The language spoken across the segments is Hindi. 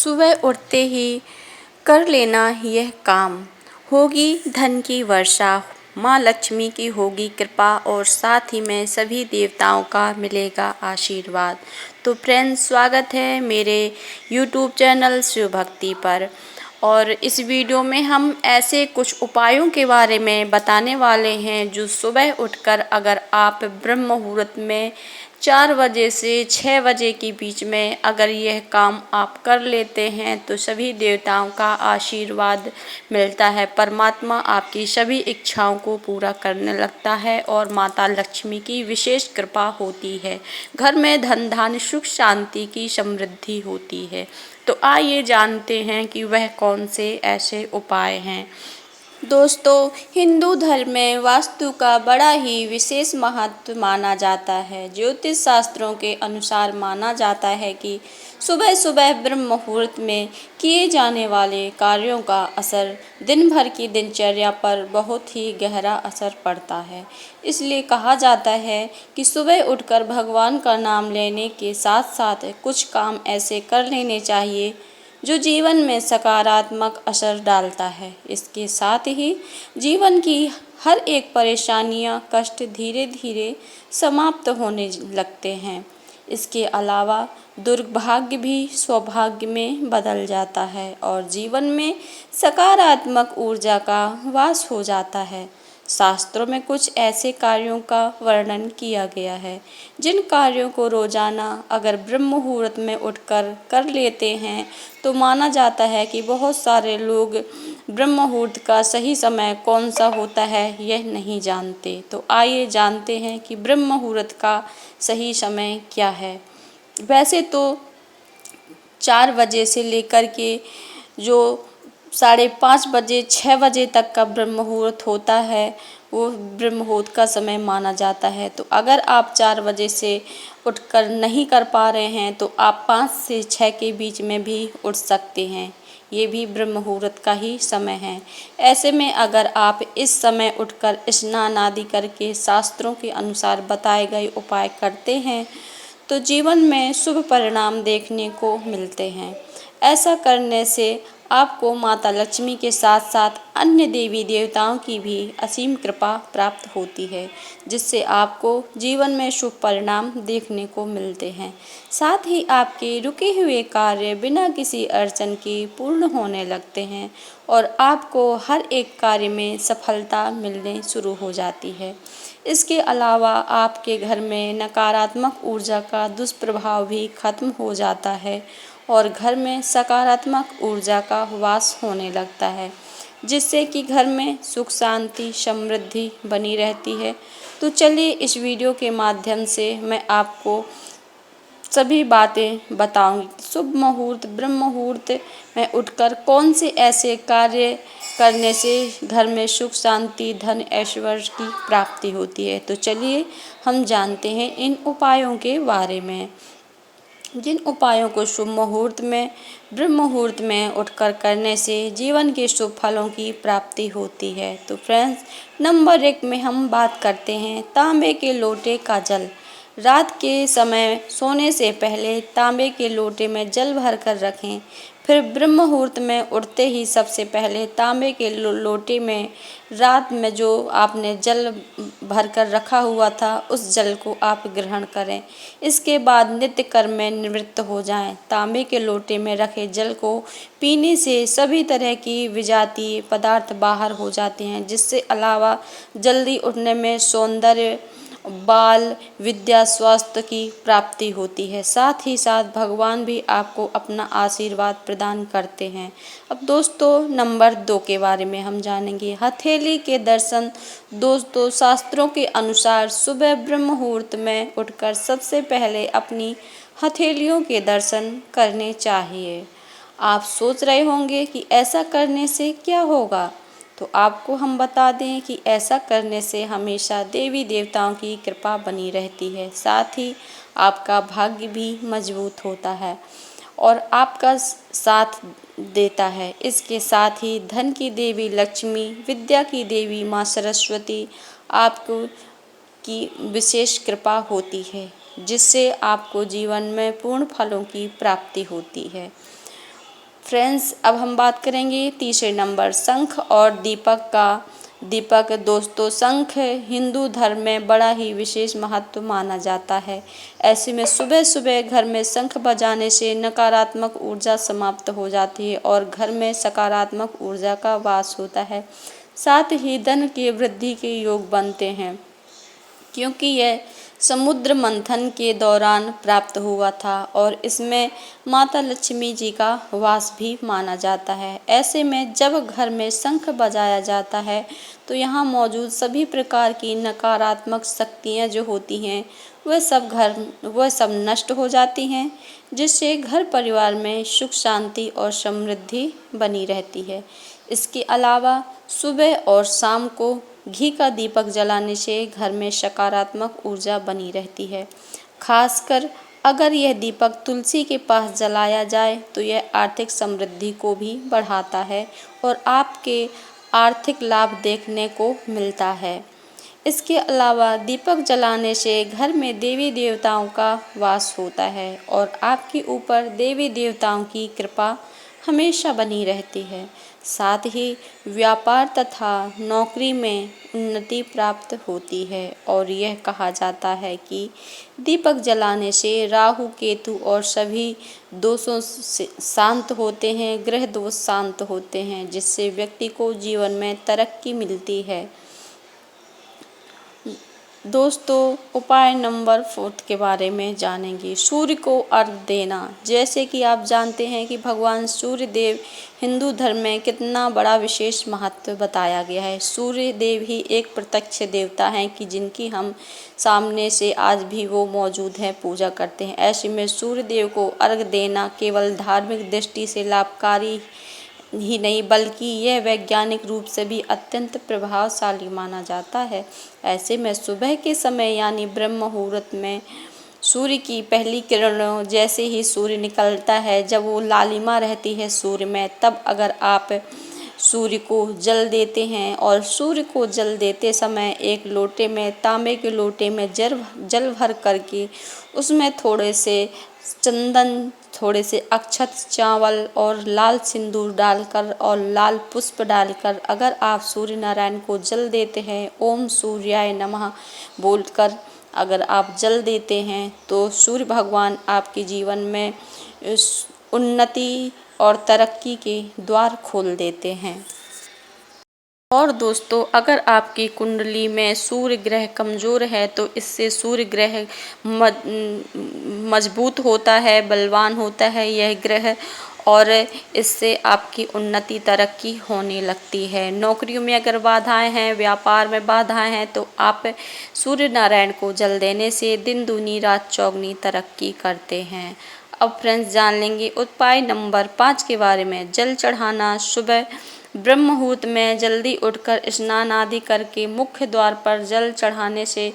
सुबह उठते ही कर लेना यह काम, होगी धन की वर्षा, माँ लक्ष्मी की होगी कृपा और साथ ही में सभी देवताओं का मिलेगा आशीर्वाद। तो फ्रेंड्स, स्वागत है मेरे YouTube चैनल शिव भक्ति पर। और इस वीडियो में हम ऐसे कुछ उपायों के बारे में बताने वाले हैं जो सुबह उठकर अगर आप ब्रह्म मुहूर्त में 4 बजे से 6 बजे के बीच में अगर यह काम आप कर लेते हैं तो सभी देवताओं का आशीर्वाद मिलता है। परमात्मा आपकी सभी इच्छाओं को पूरा करने लगता है और माता लक्ष्मी की विशेष कृपा होती है। घर में धन धान्य सुख शांति की समृद्धि होती है। तो आइए जानते हैं कि वह कौन से ऐसे उपाय हैं। दोस्तों, हिंदू धर्म में वास्तु का बड़ा ही विशेष महत्व माना जाता है। ज्योतिष शास्त्रों के अनुसार माना जाता है कि सुबह सुबह ब्रह्म मुहूर्त में किए जाने वाले कार्यों का असर दिन भर की दिनचर्या पर बहुत ही गहरा असर पड़ता है। इसलिए कहा जाता है कि सुबह उठकर भगवान का नाम लेने के साथ साथ कुछ काम ऐसे कर लेने चाहिए जो जीवन में सकारात्मक असर डालता है। इसके साथ ही जीवन की हर एक परेशानियां, कष्ट धीरे धीरे समाप्त होने लगते हैं। इसके अलावा दुर्भाग्य भी सौभाग्य में बदल जाता है और जीवन में सकारात्मक ऊर्जा का वास हो जाता है। शास्त्रों में कुछ ऐसे कार्यों का वर्णन किया गया है जिन कार्यों को रोजाना अगर ब्रह्म मुहूर्त में उठकर कर लेते हैं तो माना जाता है कि बहुत सारे लोग ब्रह्म मुहूर्त का सही समय कौन सा होता है यह नहीं जानते। तो आइए जानते हैं कि ब्रह्म मुहूर्त का सही समय क्या है। वैसे तो 4 बजे से लेकर के जो 5:30 बजे 6 बजे तक का ब्रह्म मुहूर्त होता है वो ब्रह्म मुहूर्त का समय माना जाता है। तो अगर आप 4 बजे से उठकर नहीं कर पा रहे हैं तो आप 5 से 6 के बीच में भी उठ सकते हैं। ये भी ब्रह्म मुहूर्त का ही समय है। ऐसे में अगर आप इस समय उठकर स्नान आदि करके शास्त्रों के अनुसार बताए गए उपाय करते हैं तो जीवन में शुभ परिणाम देखने को मिलते हैं। ऐसा करने से आपको माता लक्ष्मी के साथ साथ अन्य देवी देवताओं की भी असीम कृपा प्राप्त होती है, जिससे आपको जीवन में शुभ परिणाम देखने को मिलते हैं। साथ ही आपके रुके हुए कार्य बिना किसी अड़चन के पूर्ण होने लगते हैं और आपको हर एक कार्य में सफलता मिलने शुरू हो जाती है। इसके अलावा आपके घर में नकारात्मक ऊर्जा का दुष्प्रभाव भी खत्म हो जाता है और घर में सकारात्मक ऊर्जा का वास होने लगता है, जिससे कि घर में सुख शांति समृद्धि बनी रहती है। तो चलिए इस वीडियो के माध्यम से मैं आपको सभी बातें बताऊंगी। शुभ मुहूर्त ब्रह्म मुहूर्त में उठकर कौन से ऐसे कार्य करने से घर में सुख शांति धन ऐश्वर्य की प्राप्ति होती है। तो चलिए हम जानते हैं इन उपायों के बारे में। जिन उपायों को शुभ मुहूर्त में ब्रह्म मुहूर्त में उठकर करने से जीवन के शुभ फलों की प्राप्ति होती है। तो फ्रेंड्स, नंबर 1 में हम बात करते हैं तांबे के लोटे का जल। रात के समय सोने से पहले तांबे के लोटे में जल भर कर रखें। फिर ब्रह्म मुहूर्त में उठते ही सबसे पहले तांबे के लोटे में रात में जो आपने जल भर कर रखा हुआ था उस जल को आप ग्रहण करें। इसके बाद नित्य कर्म में निवृत्त हो जाएं। तांबे के लोटे में रखे जल को पीने से सभी तरह की विजातीय पदार्थ बाहर हो जाते हैं, जिससे अलावा जल्दी उठने में सौंदर्य बाल विद्या स्वास्थ्य की प्राप्ति होती है। साथ ही साथ भगवान भी आपको अपना आशीर्वाद प्रदान करते हैं। अब दोस्तों, नंबर 2 के बारे में हम जानेंगे हथेली के दर्शन। दोस्तों, शास्त्रों के अनुसार सुबह ब्रह्म मुहूर्त में उठकर सबसे पहले अपनी हथेलियों के दर्शन करने चाहिए। आप सोच रहे होंगे कि ऐसा करने से क्या होगा, तो आपको हम बता दें कि ऐसा करने से हमेशा देवी देवताओं की कृपा बनी रहती है। साथ ही आपका भाग्य भी मजबूत होता है और आपका साथ देता है। इसके साथ ही धन की देवी लक्ष्मी, विद्या की देवी माँ सरस्वती आपको की विशेष कृपा होती है, जिससे आपको जीवन में पूर्ण फलों की प्राप्ति होती है। फ्रेंड्स, अब हम बात करेंगे तीसरे नंबर शंख और दीपक का। दीपक दोस्तों, शंख हिंदू धर्म में बड़ा ही विशेष महत्व माना जाता है। ऐसे में सुबह सुबह घर में शंख बजाने से नकारात्मक ऊर्जा समाप्त हो जाती है और घर में सकारात्मक ऊर्जा का वास होता है। साथ ही धन की वृद्धि के योग बनते हैं, क्योंकि यह समुद्र मंथन के दौरान प्राप्त हुआ था और इसमें माता लक्ष्मी जी का वास भी माना जाता है। ऐसे में जब घर में शंख बजाया जाता है तो यहाँ मौजूद सभी प्रकार की नकारात्मक शक्तियाँ जो होती हैं वह सब नष्ट हो जाती हैं, जिससे घर परिवार में सुख शांति और समृद्धि बनी रहती है। इसके अलावा सुबह और शाम को घी का दीपक जलाने से घर में सकारात्मक ऊर्जा बनी रहती है। खासकर अगर यह दीपक तुलसी के पास जलाया जाए तो यह आर्थिक समृद्धि को भी बढ़ाता है और आपके आर्थिक लाभ देखने को मिलता है। इसके अलावा दीपक जलाने से घर में देवी देवताओं का वास होता है और आपके ऊपर देवी देवताओं की कृपा हमेशा बनी रहती है। साथ ही व्यापार तथा नौकरी में उन्नति प्राप्त होती है और यह कहा जाता है कि दीपक जलाने से राहु केतु और सभी दोषों से शांत होते हैं, ग्रह दोष शांत होते हैं, जिससे व्यक्ति को जीवन में तरक्की मिलती है। दोस्तों, उपाय नंबर 4 के बारे में जानेंगे। सूर्य को अर्घ देना। जैसे कि आप जानते हैं कि भगवान सूर्य देव हिंदू धर्म में कितना बड़ा विशेष महत्व बताया गया है। सूर्य देव ही एक प्रत्यक्ष देवता हैं कि जिनकी हम सामने से आज भी वो मौजूद हैं, पूजा करते हैं। ऐसे में सूर्य देव को अर्घ देना केवल धार्मिक दृष्टि से लाभकारी ही नहीं बल्कि यह वैज्ञानिक रूप से भी अत्यंत प्रभावशाली माना जाता है। ऐसे में सुबह के समय यानी ब्रह्म मुहूर्त में सूर्य की पहली किरणों जैसे ही सूर्य निकलता है, जब वो लालिमा रहती है सूर्य में, तब अगर आप सूर्य को जल देते हैं और सूर्य को जल देते समय एक लोटे में, तांबे के लोटे में जल भर करके उसमें थोड़े से चंदन, थोड़े से अक्षत, चावल और लाल सिंदूर डालकर और लाल पुष्प डालकर अगर आप सूर्य नारायण को जल देते हैं, ओम सूर्याय नमः बोलकर अगर आप जल देते हैं तो सूर्य भगवान आपके जीवन में उन्नति और तरक्की के द्वार खोल देते हैं। और दोस्तों, अगर आपकी कुंडली में सूर्य ग्रह कमज़ोर है तो इससे सूर्य ग्रह मजबूत होता है, बलवान होता है यह ग्रह, और इससे आपकी उन्नति तरक्की होने लगती है। नौकरियों में अगर बाधाएं हैं, व्यापार में बाधाएं हैं, तो आप सूर्य नारायण को जल देने से दिन दूनी रात चौगनी तरक्की करते हैं। अब फ्रेंड्स, जान लेंगे उपाय नंबर 5 के बारे में। जल चढ़ाना। सुबह ब्रह्म मुहूर्त में जल्दी उठकर स्नान आदि करके मुख्य द्वार पर जल चढ़ाने से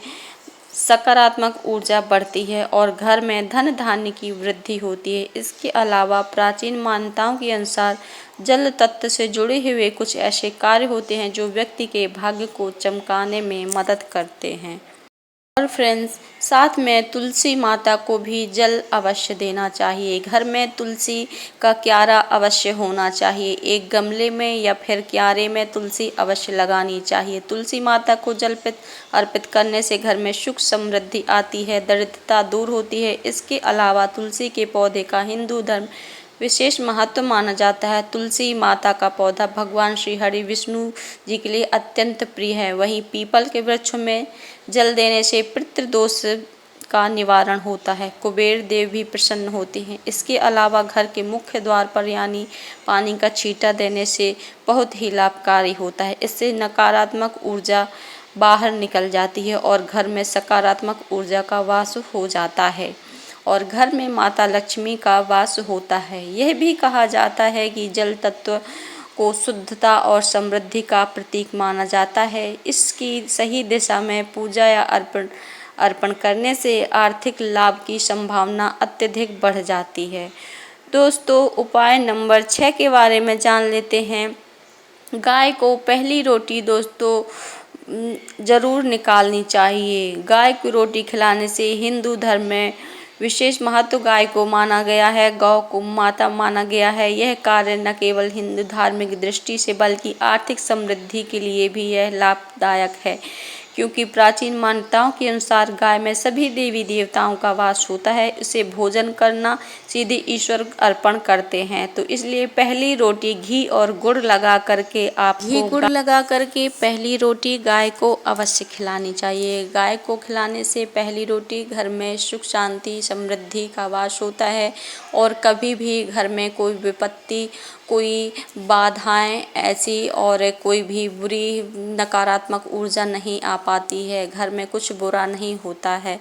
सकारात्मक ऊर्जा बढ़ती है और घर में धन धान्य की वृद्धि होती है। इसके अलावा प्राचीन मान्यताओं के अनुसार जल तत्व से जुड़े हुए कुछ ऐसे कार्य होते हैं जो व्यक्ति के भाग्य को चमकाने में मदद करते हैं। और फ्रेंड्स, साथ में तुलसी माता को भी जल अवश्य देना चाहिए। घर में तुलसी का क्यारा अवश्य होना चाहिए। एक गमले में या फिर क्यारे में तुलसी अवश्य लगानी चाहिए। तुलसी माता को जल अर्पित करने से घर में सुख समृद्धि आती है, दरिद्रता दूर होती है। इसके अलावा तुलसी के पौधे का हिंदू धर्म विशेष महत्व माना जाता है। तुलसी माता का पौधा भगवान श्री हरि विष्णु जी के लिए अत्यंत प्रिय है। वहीं पीपल के वृक्षों में जल देने से पितृदोष का निवारण होता है, कुबेर देव भी प्रसन्न होते हैं। इसके अलावा घर के मुख्य द्वार पर यानी पानी का छींटा देने से बहुत ही लाभकारी होता है। इससे नकारात्मक ऊर्जा बाहर निकल जाती है और घर में सकारात्मक ऊर्जा का वास हो जाता है और घर में माता लक्ष्मी का वास होता है। यह भी कहा जाता है कि जल तत्व को शुद्धता और समृद्धि का प्रतीक माना जाता है। इसकी सही दिशा में पूजा या अर्पण करने से आर्थिक लाभ की संभावना अत्यधिक बढ़ जाती है। दोस्तों, उपाय नंबर 6 के बारे में जान लेते हैं। गाय को पहली रोटी दोस्तों ज़रूर निकालनी चाहिए। गाय की रोटी खिलाने से हिंदू धर्म में विशेष महत्व गाय को माना गया है। गौ को माता माना गया है। यह कार्य न केवल हिंदू धार्मिक दृष्टि से बल्कि आर्थिक समृद्धि के लिए भी यह लाभदायक है, क्योंकि प्राचीन मान्यताओं के अनुसार गाय में सभी देवी देवताओं का वास होता है। इसे भोजन करना सीधे ईश्वर अर्पण करते हैं, तो इसलिए पहली रोटी घी और गुड़ लगा करके पहली रोटी गाय को अवश्य खिलानी चाहिए। गाय को खिलाने से पहली रोटी घर में सुख शांति समृद्धि का वास होता है और कभी भी घर में कोई विपत्ति, कोई बाधाएं ऐसी और कोई भी बुरी नकारात्मक ऊर्जा नहीं आ पाती है, घर में कुछ बुरा नहीं होता है।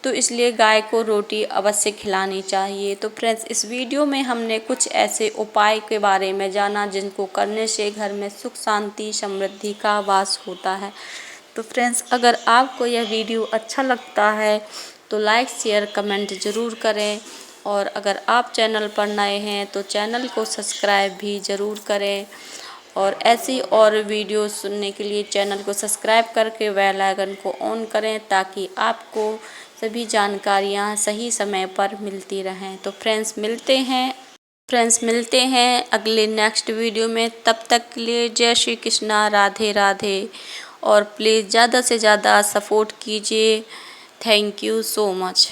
तो इसलिए गाय को रोटी अवश्य खिलानी चाहिए। तो फ्रेंड्स, इस वीडियो में हमने कुछ ऐसे उपाय के बारे में जाना जिनको करने से घर में सुख शांति समृद्धि का वास होता है। तो फ्रेंड्स, अगर आपको यह वीडियो अच्छा लगता है तो लाइक शेयर कमेंट ज़रूर करें, और अगर आप चैनल पर नए हैं तो चैनल को सब्सक्राइब भी ज़रूर करें, और ऐसी और वीडियो सुनने के लिए चैनल को सब्सक्राइब करके बेल आइकन को ऑन करें ताकि आपको सभी जानकारियां सही समय पर मिलती रहें। तो फ्रेंड्स मिलते हैं अगले नेक्स्ट वीडियो में। तब तक के लिए जय श्री कृष्णा, राधे राधे, और प्लीज़ ज़्यादा से ज़्यादा सपोर्ट कीजिए। Thank you so much.